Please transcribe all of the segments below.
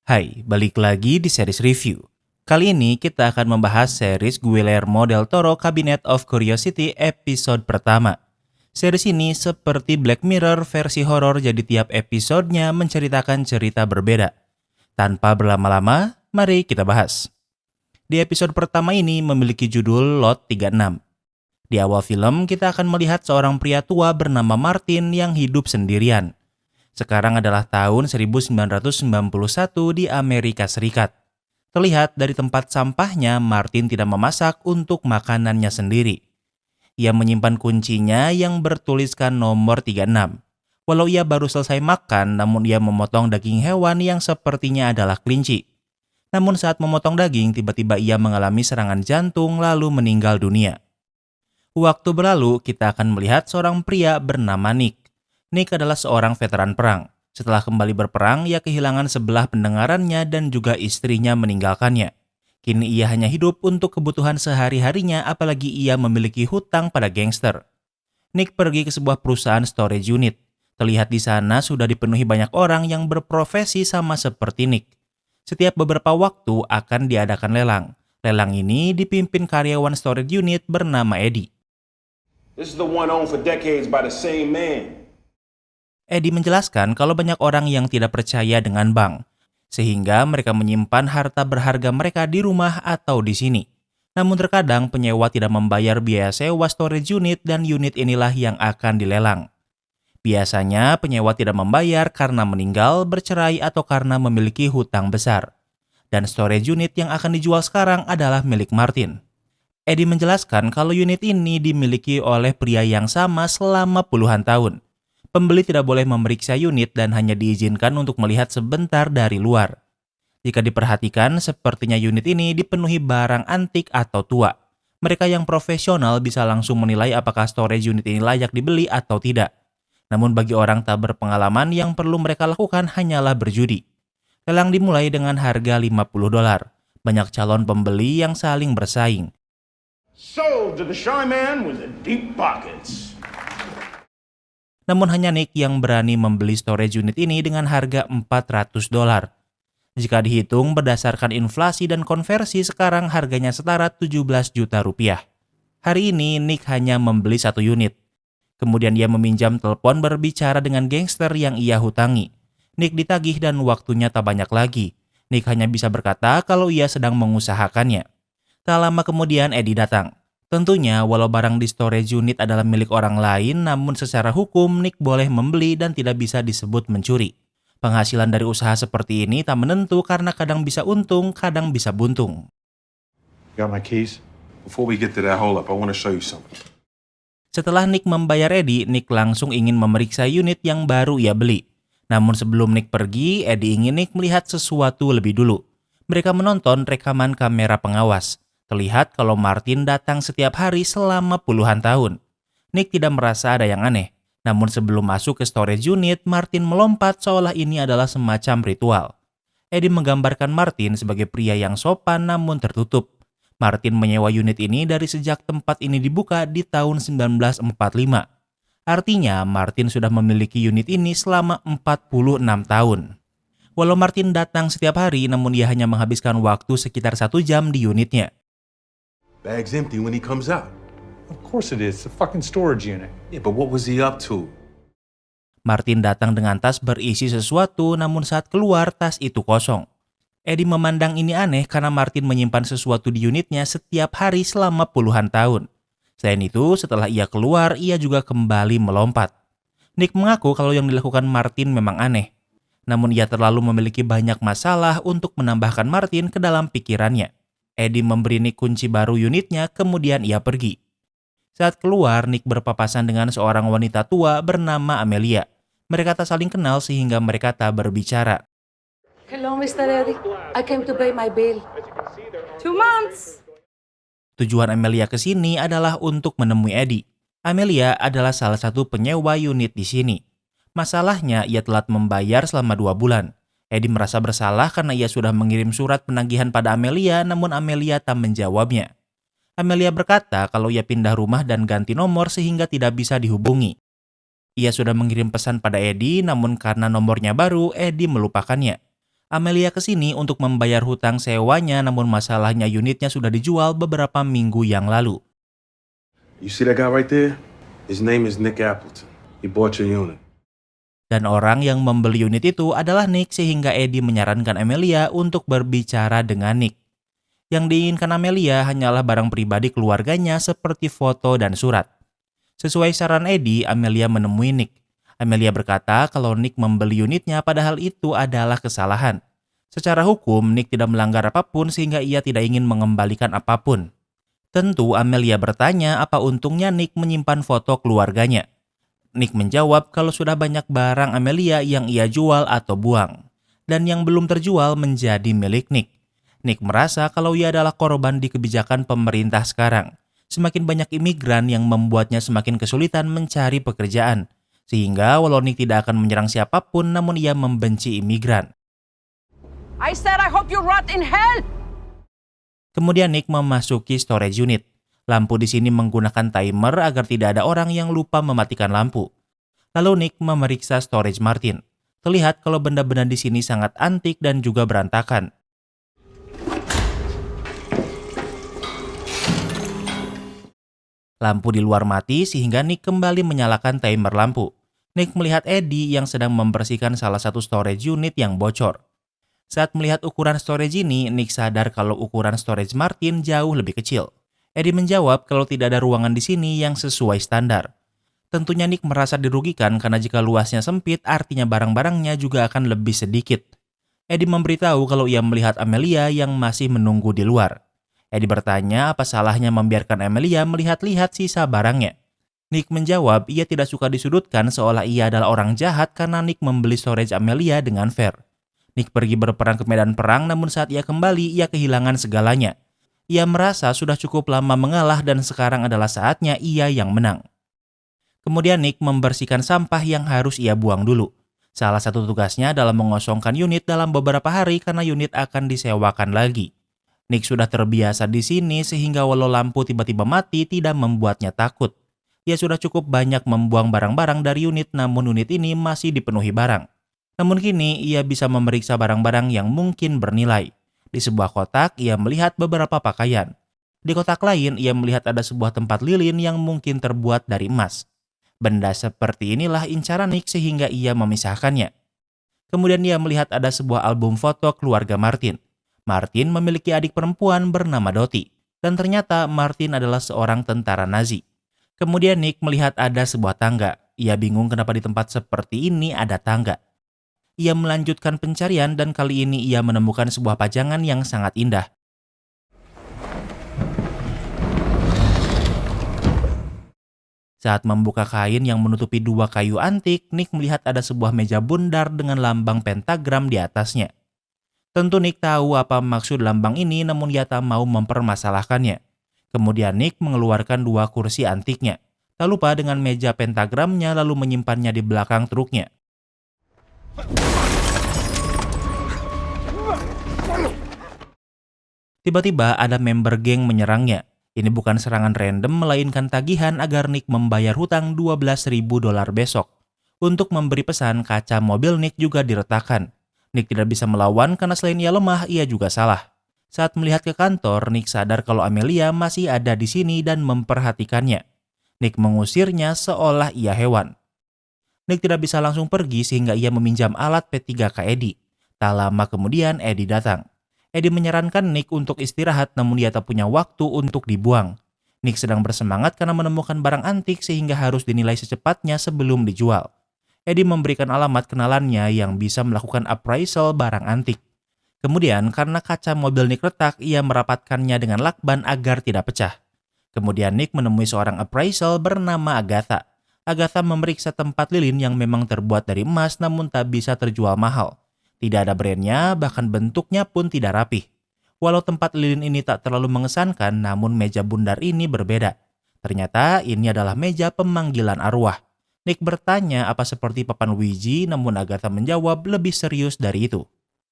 Hai, balik lagi di series review. Kali ini kita akan membahas series Guillermo del Toro Cabinet of Curiosity episode pertama. Series ini seperti Black Mirror versi horor, jadi tiap episodenya menceritakan cerita berbeda. Tanpa berlama-lama, mari kita bahas. Di episode pertama ini memiliki judul Lot 36. Di awal film kita akan melihat seorang pria tua bernama Martin yang hidup sendirian. Sekarang adalah tahun 1991 di Amerika Serikat. Terlihat dari tempat sampahnya, Martin tidak memasak untuk makanannya sendiri. Ia menyimpan kuncinya yang bertuliskan nomor 36. Walau ia baru selesai makan, namun ia memotong daging hewan yang sepertinya adalah kelinci. Namun saat memotong daging, tiba-tiba ia mengalami serangan jantung lalu meninggal dunia. Waktu berlalu, kita akan melihat seorang pria bernama Nick. Nick adalah seorang veteran perang. Setelah kembali berperang, ia kehilangan sebelah pendengarannya dan juga istrinya meninggalkannya. Kini ia hanya hidup untuk kebutuhan sehari-harinya, apalagi ia memiliki hutang pada gangster. Nick pergi ke sebuah perusahaan storage unit. Terlihat di sana sudah dipenuhi banyak orang yang berprofesi sama seperti Nick. Setiap beberapa waktu akan diadakan lelang. Lelang ini dipimpin karyawan storage unit bernama Eddie. This is the one owned for decades by the same man. Eddie menjelaskan kalau banyak orang yang tidak percaya dengan bank, sehingga mereka menyimpan harta berharga mereka di rumah atau di sini. Namun terkadang penyewa tidak membayar biaya sewa storage unit dan unit inilah yang akan dilelang. Biasanya penyewa tidak membayar karena meninggal, bercerai atau karena memiliki hutang besar. Dan storage unit yang akan dijual sekarang adalah milik Martin. Eddie menjelaskan kalau unit ini dimiliki oleh pria yang sama selama puluhan tahun. Pembeli tidak boleh memeriksa unit dan hanya diizinkan untuk melihat sebentar dari luar. Jika diperhatikan, sepertinya unit ini dipenuhi barang antik atau tua. Mereka yang profesional bisa langsung menilai apakah storage unit ini layak dibeli atau tidak. Namun bagi orang tak berpengalaman, yang perlu mereka lakukan hanyalah berjudi. Lelang dimulai dengan harga $50. Banyak calon pembeli yang saling bersaing. Sold to the shy man with the deep pockets. Namun hanya Nick yang berani membeli storage unit ini dengan harga $400. Jika dihitung berdasarkan inflasi dan konversi, sekarang harganya setara 17 juta rupiah. Hari ini Nick hanya membeli satu unit. Kemudian ia meminjam telepon berbicara dengan gangster yang ia hutangi. Nick ditagih dan waktunya tak banyak lagi. Nick hanya bisa berkata kalau ia sedang mengusahakannya. Tak lama kemudian Eddie datang. Tentunya, walau barang di storage unit adalah milik orang lain, namun secara hukum Nick boleh membeli dan tidak bisa disebut mencuri. Penghasilan dari usaha seperti ini tak menentu karena kadang bisa untung, kadang bisa buntung. Got my keys? Before we get to that, hold up. I want to show you something. Setelah Nick membayar Eddie, Nick langsung ingin memeriksa unit yang baru ia beli. Namun sebelum Nick pergi, Eddie ingin Nick melihat sesuatu lebih dulu. Mereka menonton rekaman kamera pengawas. Terlihat kalau Martin datang setiap hari selama puluhan tahun. Nick tidak merasa ada yang aneh. Namun sebelum masuk ke storage unit, Martin melompat seolah ini adalah semacam ritual. Eddie menggambarkan Martin sebagai pria yang sopan namun tertutup. Martin menyewa unit ini dari sejak tempat ini dibuka di tahun 1945. Artinya Martin sudah memiliki unit ini selama 46 tahun. Walau Martin datang setiap hari, namun ia hanya menghabiskan waktu sekitar 1 jam di unitnya. Bag's empty when he comes out. Of course it is. It's a fucking storage unit. Yeah, but what was he up to? Martin datang dengan tas berisi sesuatu, namun saat keluar tas itu kosong. Eddie memandang ini aneh karena Martin menyimpan sesuatu di unitnya setiap hari selama puluhan tahun. Selain itu, setelah ia keluar, ia juga kembali melompat. Nick mengaku kalau yang dilakukan Martin memang aneh. Namun ia terlalu memiliki banyak masalah untuk menambahkan Martin ke dalam pikirannya. Eddie memberi Nick kunci baru unitnya, kemudian ia pergi. Saat keluar, Nick berpapasan dengan seorang wanita tua bernama Amelia. Mereka tak saling kenal sehingga mereka tak berbicara. Hello, Mr. Eddie. I came to pay my bill. 2 months. Tujuan Amelia ke sini adalah untuk menemui Eddie. Amelia adalah salah satu penyewa unit di sini. Masalahnya, ia telat membayar selama 2 bulan. Eddie merasa bersalah karena ia sudah mengirim surat penagihan pada Amelia, namun Amelia tak menjawabnya. Amelia berkata kalau ia pindah rumah dan ganti nomor sehingga tidak bisa dihubungi. Ia sudah mengirim pesan pada Eddie, namun karena nomornya baru, Eddie melupakannya. Amelia kesini untuk membayar hutang sewanya, namun masalahnya unitnya sudah dijual beberapa minggu yang lalu. You see that guy right there? His name is Nick Appleton. He bought your unit. Dan orang yang membeli unit itu adalah Nick, sehingga Eddie menyarankan Amelia untuk berbicara dengan Nick. Yang diinginkan Amelia hanyalah barang pribadi keluarganya seperti foto dan surat. Sesuai saran Eddie, Amelia menemui Nick. Amelia berkata kalau Nick membeli unitnya padahal itu adalah kesalahan. Secara hukum, Nick tidak melanggar apapun sehingga ia tidak ingin mengembalikan apapun. Tentu Amelia bertanya apa untungnya Nick menyimpan foto keluarganya. Nick menjawab kalau sudah banyak barang Amelia yang ia jual atau buang. Dan yang belum terjual menjadi milik Nick. Nick merasa kalau ia adalah korban di kebijakan pemerintah sekarang. Semakin banyak imigran yang membuatnya semakin kesulitan mencari pekerjaan. Sehingga walau Nick tidak akan menyerang siapapun, namun ia membenci imigran. I said I hope you rot in hell! Kemudian Nick memasuki storage unit. Lampu di sini menggunakan timer agar tidak ada orang yang lupa mematikan lampu. Lalu Nick memeriksa storage Martin. Terlihat kalau benda-benda di sini sangat antik dan juga berantakan. Lampu di luar mati sehingga Nick kembali menyalakan timer lampu. Nick melihat Eddie yang sedang membersihkan salah satu storage unit yang bocor. Saat melihat ukuran storage ini, Nick sadar kalau ukuran storage Martin jauh lebih kecil. Eddie menjawab kalau tidak ada ruangan di sini yang sesuai standar. Tentunya Nick merasa dirugikan karena jika luasnya sempit, artinya barang-barangnya juga akan lebih sedikit. Eddie memberitahu kalau ia melihat Amelia yang masih menunggu di luar. Eddie bertanya apa salahnya membiarkan Amelia melihat-lihat sisa barangnya. Nick menjawab ia tidak suka disudutkan seolah ia adalah orang jahat karena Nick membeli storage Amelia dengan fair. Nick pergi berperang ke medan perang, namun saat ia kembali ia kehilangan segalanya. Ia merasa sudah cukup lama mengalah dan sekarang adalah saatnya ia yang menang. Kemudian Nick membersihkan sampah yang harus ia buang dulu. Salah satu tugasnya adalah mengosongkan unit dalam beberapa hari karena unit akan disewakan lagi. Nick sudah terbiasa di sini sehingga walau lampu tiba-tiba mati tidak membuatnya takut. Ia sudah cukup banyak membuang barang-barang dari unit, namun unit ini masih dipenuhi barang. Namun kini ia bisa memeriksa barang-barang yang mungkin bernilai. Di sebuah kotak ia melihat beberapa pakaian. Di kotak lain ia melihat ada sebuah tempat lilin yang mungkin terbuat dari emas. Benda seperti inilah incaran Nick sehingga ia memisahkannya. Kemudian ia melihat ada sebuah album foto keluarga Martin. Martin memiliki adik perempuan bernama Dottie. Dan ternyata Martin adalah seorang tentara Nazi. Kemudian Nick melihat ada sebuah tangga. Ia bingung kenapa di tempat seperti ini ada tangga. Ia melanjutkan pencarian dan kali ini ia menemukan sebuah pajangan yang sangat indah. Saat membuka kain yang menutupi dua kayu antik, Nick melihat ada sebuah meja bundar dengan lambang pentagram di atasnya. Tentu Nick tahu apa maksud lambang ini, namun ia tak mau mempermasalahkannya. Kemudian Nick mengeluarkan dua kursi antiknya. Tak lupa dengan meja pentagramnya lalu menyimpannya di belakang truknya. Tiba-tiba ada member geng menyerangnya. Ini bukan serangan random melainkan tagihan agar Nick membayar hutang $12.000 besok. Untuk memberi pesan, kaca mobil Nick juga diretakkan. Nick tidak bisa melawan karena selain ia lemah, ia juga salah. Saat melihat ke kantor, Nick sadar kalau Amelia masih ada di sini dan memperhatikannya. Nick mengusirnya seolah ia hewan. Nick tidak bisa langsung pergi sehingga ia meminjam alat P3 ke Eddie. Tak lama kemudian Eddie datang. Eddie menyarankan Nick untuk istirahat namun dia tak punya waktu untuk dibuang. Nick sedang bersemangat karena menemukan barang antik sehingga harus dinilai secepatnya sebelum dijual. Eddie memberikan alamat kenalannya yang bisa melakukan appraisal barang antik. Kemudian karena kaca mobil Nick retak, ia merapatkannya dengan lakban agar tidak pecah. Kemudian Nick menemui seorang appraisal bernama Agatha. Agatha memeriksa tempat lilin yang memang terbuat dari emas namun tak bisa terjual mahal. Tidak ada brandnya, bahkan bentuknya pun tidak rapih. Walau tempat lilin ini tak terlalu mengesankan, namun meja bundar ini berbeda. Ternyata ini adalah meja pemanggilan arwah. Nick bertanya apa seperti papan Ouija, namun Agatha menjawab lebih serius dari itu.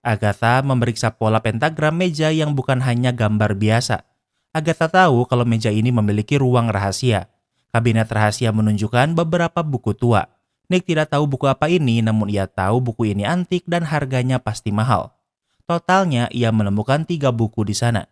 Agatha memeriksa pola pentagram meja yang bukan hanya gambar biasa. Agatha tahu kalau meja ini memiliki ruang rahasia. Kabinet rahasia menunjukkan beberapa buku tua. Nick tidak tahu buku apa ini, namun ia tahu buku ini antik dan harganya pasti mahal. Totalnya ia menemukan 3 buku di sana.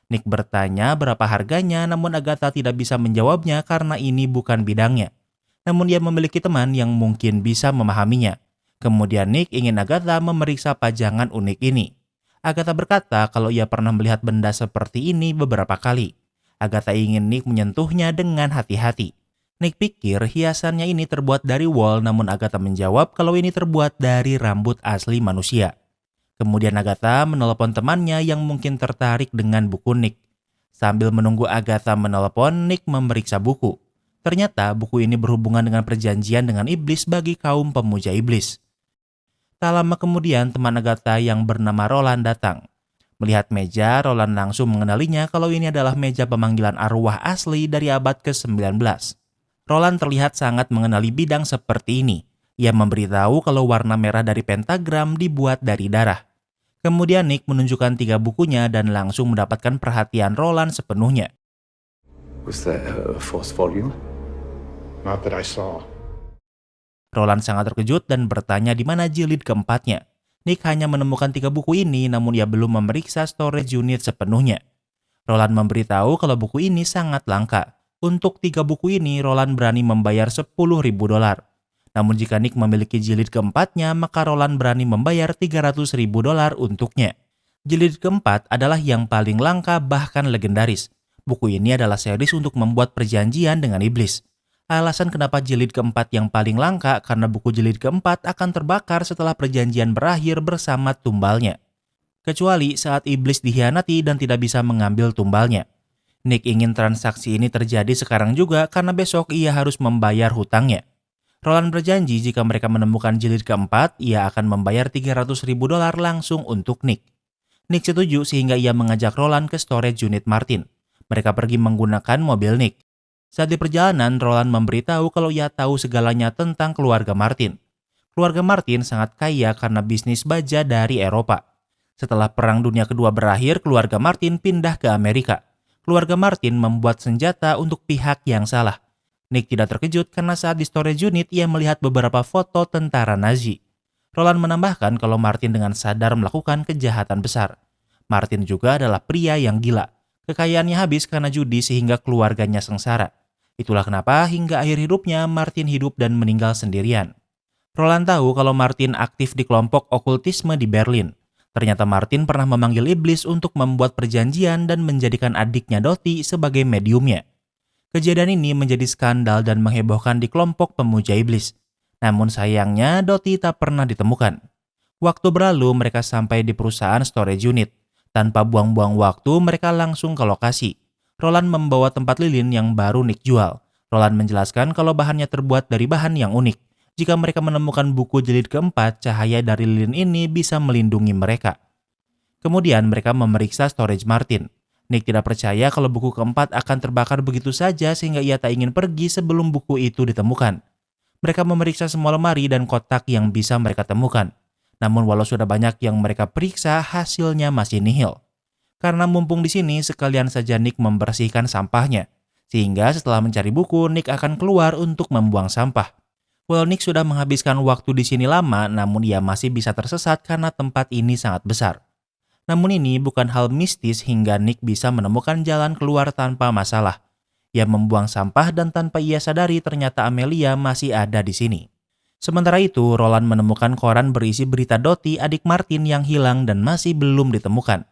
Nick bertanya berapa harganya, namun Agatha tidak bisa menjawabnya karena ini bukan bidangnya. Namun dia memiliki teman yang mungkin bisa memahaminya. Kemudian Nick ingin Agatha memeriksa pajangan unik ini. Agatha berkata kalau ia pernah melihat benda seperti ini beberapa kali. Agatha ingin Nick menyentuhnya dengan hati-hati. Nick pikir hiasannya ini terbuat dari wol, namun Agatha menjawab kalau ini terbuat dari rambut asli manusia. Kemudian Agatha menelepon temannya yang mungkin tertarik dengan buku Nick. Sambil menunggu Agatha menelepon, Nick memeriksa buku. Ternyata buku ini berhubungan dengan perjanjian dengan iblis bagi kaum pemuja iblis. Tak lama kemudian teman Agatha yang bernama Roland datang. Melihat meja, Roland langsung mengenalinya kalau ini adalah meja pemanggilan arwah asli dari abad ke-19. Roland terlihat sangat mengenali bidang seperti ini. Ia memberitahu kalau warna merah dari pentagram dibuat dari darah. Kemudian Nick menunjukkan 3 bukunya dan langsung mendapatkan perhatian Roland sepenuhnya. Was that a fourth volume? Not that I saw. Roland sangat terkejut dan bertanya di mana jilid keempatnya. Nick hanya menemukan 3 buku ini, namun ia belum memeriksa storage unit sepenuhnya. Roland memberitahu kalau buku ini sangat langka. Untuk 3 buku ini, Roland berani membayar $10.000. Namun jika Nick memiliki jilid keempatnya, maka Roland berani membayar $300.000 untuknya. Jilid keempat adalah yang paling langka bahkan legendaris. Buku ini adalah series untuk membuat perjanjian dengan iblis. Alasan kenapa jilid keempat yang paling langka karena buku jilid keempat akan terbakar setelah perjanjian berakhir bersama tumbalnya. Kecuali saat iblis dikhianati dan tidak bisa mengambil tumbalnya. Nick ingin transaksi ini terjadi sekarang juga karena besok ia harus membayar hutangnya. Roland berjanji jika mereka menemukan jilid keempat, ia akan membayar $300.000 langsung untuk Nick. Nick setuju sehingga ia mengajak Roland ke storage unit Martin. Mereka pergi menggunakan mobil Nick. Saat di perjalanan, Roland memberitahu kalau ia tahu segalanya tentang keluarga Martin. Keluarga Martin sangat kaya karena bisnis baja dari Eropa. Setelah Perang Dunia Kedua berakhir, keluarga Martin pindah ke Amerika. Keluarga Martin membuat senjata untuk pihak yang salah. Nick tidak terkejut karena saat di storage unit ia melihat beberapa foto tentara Nazi. Roland menambahkan kalau Martin dengan sadar melakukan kejahatan besar. Martin juga adalah pria yang gila. Kekayaannya habis karena judi sehingga keluarganya sengsara. Itulah kenapa hingga akhir hidupnya Martin hidup dan meninggal sendirian. Roland tahu kalau Martin aktif di kelompok okultisme di Berlin. Ternyata Martin pernah memanggil iblis untuk membuat perjanjian dan menjadikan adiknya Dottie sebagai mediumnya. Kejadian ini menjadi skandal dan menghebohkan di kelompok pemuja iblis. Namun sayangnya Dottie tak pernah ditemukan. Waktu berlalu mereka sampai di perusahaan storage unit. Tanpa buang-buang waktu mereka langsung ke lokasi. Roland membawa tempat lilin yang baru Nick jual. Roland menjelaskan kalau bahannya terbuat dari bahan yang unik. Jika mereka menemukan buku jilid keempat, cahaya dari lilin ini bisa melindungi mereka. Kemudian mereka memeriksa storage Martin. Nick tidak percaya kalau buku keempat akan terbakar begitu saja sehingga ia tak ingin pergi sebelum buku itu ditemukan. Mereka memeriksa semua lemari dan kotak yang bisa mereka temukan. Namun walau sudah banyak yang mereka periksa, hasilnya masih nihil. Karena mumpung di sini, sekalian saja Nick membersihkan sampahnya. Sehingga setelah mencari buku, Nick akan keluar untuk membuang sampah. Walau Nick sudah menghabiskan waktu di sini lama, namun ia masih bisa tersesat karena tempat ini sangat besar. Namun ini bukan hal mistis hingga Nick bisa menemukan jalan keluar tanpa masalah. Ia membuang sampah dan tanpa ia sadari ternyata Amelia masih ada di sini. Sementara itu, Roland menemukan koran berisi berita Dottie, adik Martin yang hilang dan masih belum ditemukan.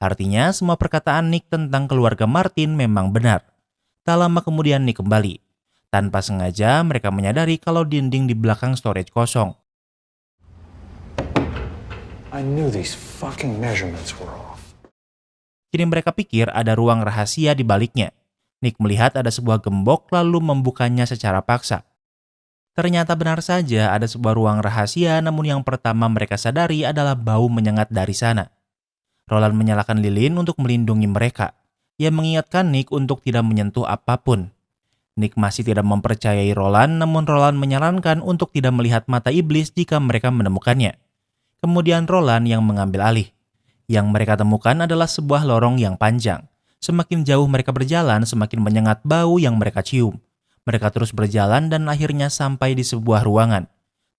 Artinya semua perkataan Nick tentang keluarga Martin memang benar. Tak lama kemudian Nick kembali. Tanpa sengaja mereka menyadari kalau dinding di belakang storage kosong. I knew these fucking measurements were off. Kini mereka pikir ada ruang rahasia di baliknya. Nick melihat ada sebuah gembok lalu membukanya secara paksa. Ternyata benar saja ada sebuah ruang rahasia, namun yang pertama mereka sadari adalah bau menyengat dari sana. Roland menyalakan lilin untuk melindungi mereka. Ia mengingatkan Nick untuk tidak menyentuh apapun. Nick masih tidak mempercayai Roland, namun Roland menyarankan untuk tidak melihat mata iblis jika mereka menemukannya. Kemudian Roland yang mengambil alih. Yang mereka temukan adalah sebuah lorong yang panjang. Semakin jauh mereka berjalan, semakin menyengat bau yang mereka cium. Mereka terus berjalan dan akhirnya sampai di sebuah ruangan.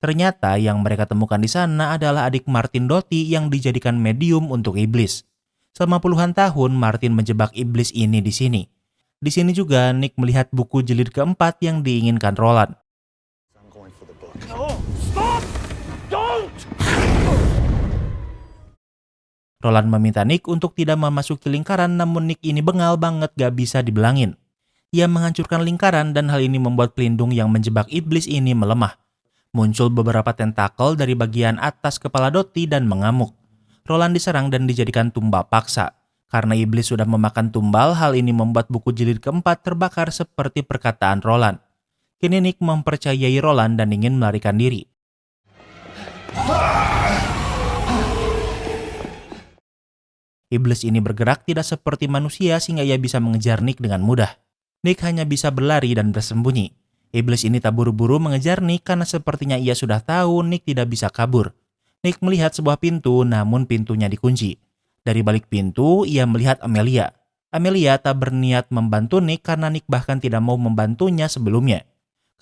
Ternyata yang mereka temukan di sana adalah adik Martin Doty yang dijadikan medium untuk iblis. Selama puluhan tahun Martin menjebak iblis ini di sini. Di sini juga Nick melihat buku jilid keempat yang diinginkan Roland. I'm going for the book. Roland meminta Nick untuk tidak memasuki lingkaran, namun Nick ini bengal banget gak bisa dibilangin. Ia menghancurkan lingkaran dan hal ini membuat pelindung yang menjebak iblis ini melemah. Muncul beberapa tentakel dari bagian atas kepala Doty dan mengamuk. Roland diserang dan dijadikan tumbal paksa. Karena iblis sudah memakan tumbal, hal ini membuat buku jilid keempat terbakar seperti perkataan Roland. Kini Nick mempercayai Roland dan ingin melarikan diri. Iblis ini bergerak tidak seperti manusia sehingga ia bisa mengejar Nick dengan mudah. Nick hanya bisa berlari dan bersembunyi. Iblis ini tak buru-buru mengejar Nick karena sepertinya ia sudah tahu Nick tidak bisa kabur. Nick melihat sebuah pintu, namun pintunya dikunci. Dari balik pintu, ia melihat Amelia. Amelia tak berniat membantu Nick karena Nick bahkan tidak mau membantunya sebelumnya.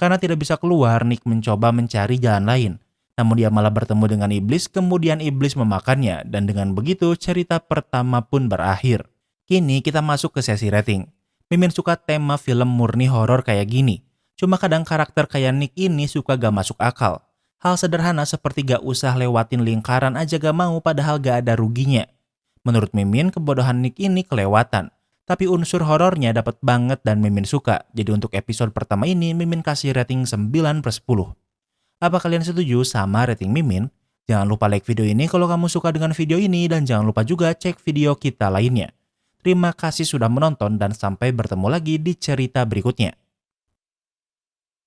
Karena tidak bisa keluar, Nick mencoba mencari jalan lain. Namun dia malah bertemu dengan iblis, kemudian iblis memakannya. Dan dengan begitu, cerita pertama pun berakhir. Kini kita masuk ke sesi rating. Mimin suka tema film murni horor kayak gini. Cuma kadang karakter kayak Nick ini suka gak masuk akal. Hal sederhana seperti gak usah lewatin lingkaran aja gak mau padahal gak ada ruginya. Menurut Mimin, kebodohan Nick ini kelewatan. Tapi unsur horornya dapat banget dan Mimin suka. Jadi untuk episode pertama ini, Mimin kasih rating 9/10. Apa kalian setuju sama rating Mimin? Jangan lupa like video ini kalau kamu suka dengan video ini dan jangan lupa juga cek video kita lainnya. Terima kasih sudah menonton dan sampai bertemu lagi di cerita berikutnya.